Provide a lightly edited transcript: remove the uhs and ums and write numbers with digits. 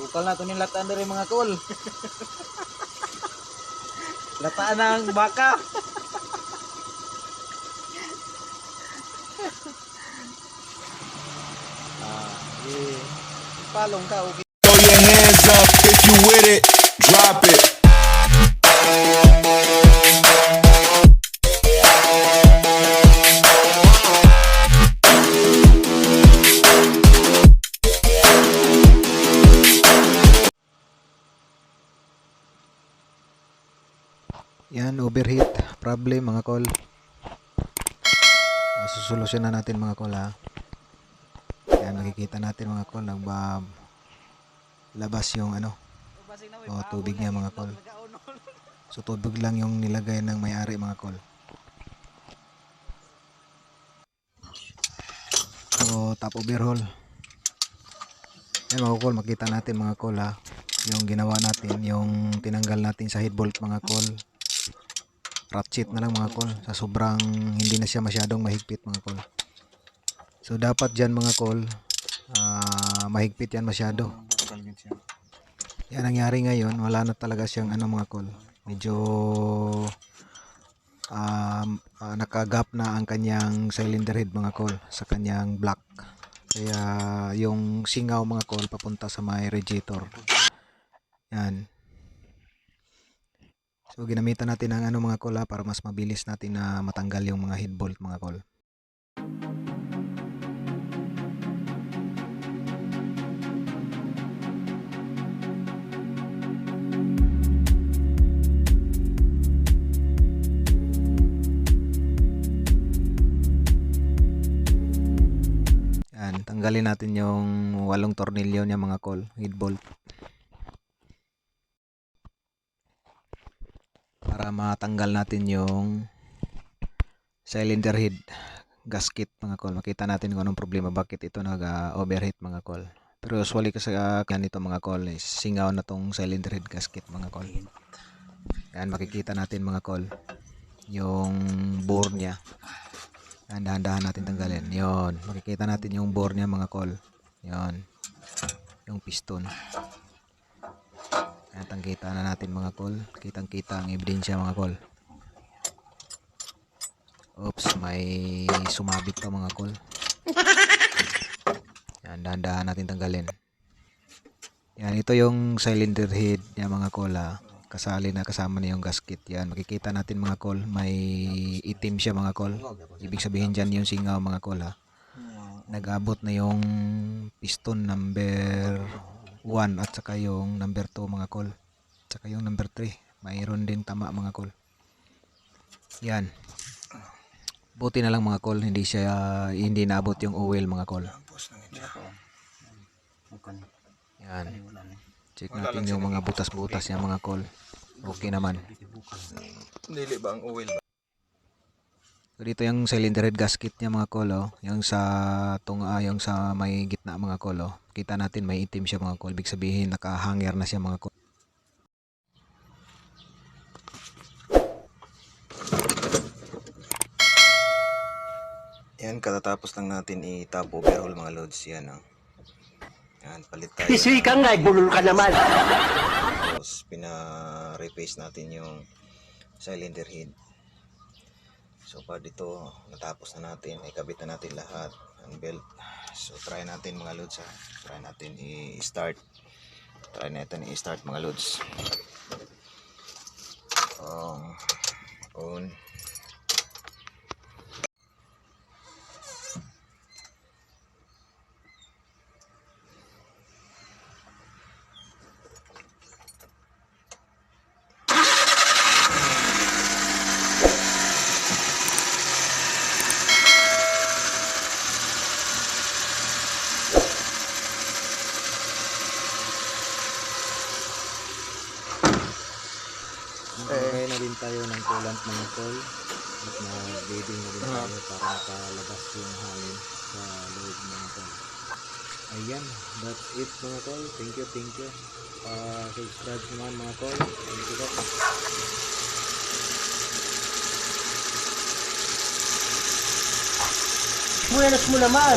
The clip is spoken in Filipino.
Bukal na ito nilataan na rin mga kol. Lataan ng baka. Palong ka, okay. Throw your hands up if you with it. Drop it. Yan, overheat problem mga kol. Susolusyonan natin mga kol ha. Yan, makikita natin mga kol, labas yung tubig niya mga kol. So tubig lang yung nilagay ng may-ari mga kol. So top overhaul. Yan mga kol, makita natin mga kol ha. Yung ginawa natin, yung tinanggal natin sa head bolt mga kol. Ratchet na lang mga kol, sa sobrang hindi na siya masyadong mahigpit mga kol. So dapat dyan mga kol, mahigpit yan masyado. Yan nangyari ngayon, wala na talaga siyang mga kol. Medyo nakagap na ang kanyang cylinder head mga kol sa kanyang block. Kaya yung singaw mga kol papunta sa may radiator. Yan. So ginamitan natin ang mga kol para mas mabilis natin na matanggal yung mga head bolt mga kol. Yan, tanggalin natin yung 8 tornilyo niya mga kol, head bolt. Para matanggal natin yung cylinder head gasket mga kol. Makita natin kung anong problema, bakit ito nag-overheat mga kol. Pero usually kasi ganito mga kol, is singaw na tong cylinder head gasket mga kol. Yan, makikita natin mga kol yung bore niya. Yan, dahan-dahan natin tanggalin. Yon, makikita natin yung bore niya mga kol. Yon, yung piston. Kitang-kita na natin mga kol. Kitang-kita ang ebidensya mga kol. Oops, may sumabit pa mga kol. Yan, dahan-dahan natin tanggalin. Yan, ito yung cylinder head niya mga kol ha. Kasali na, kasama na yung gasket. Yan, makikita natin mga kol, may itim siya mga kol. Ibig sabihin dyan yung singaw mga kol ha. Nag-abot na yung piston number 1 at saka yung number 2 mga kol. Saka yung number 3. Mayroon din tama mga kol. Yan. Buti na lang mga kol, hindi naabot yung oil mga kol. Yan. Check natin yung mga butas-butas niya mga kol. Okay naman. Dili ba ang oil ba? So dito yung cylinder head gasket niya mga kol, yung sa yung sa may gitna mga kol, kita natin may itim siya mga kol. Ibig sabihin nakahanger na siya mga kol. Yan, katatapos lang natin i-top overhaul mga loads yan. Yan, palit tayo. Pisuy ka nga, bulol ka naman. Tapos pina-replace natin yung cylinder head. So para dito natapos na natin, ikabit na natin lahat ang belt. So try natin mga loads try natin i-start mga loads. On. Maglagay na din tayo ng coolant mga kol at na-bleeding na din tayo para makalabas yung hangin sa loob mga kol. Ayan, that's it mga kol. Thank you. Subscribe naman mga kol. Thank you po. Buenas mo naman.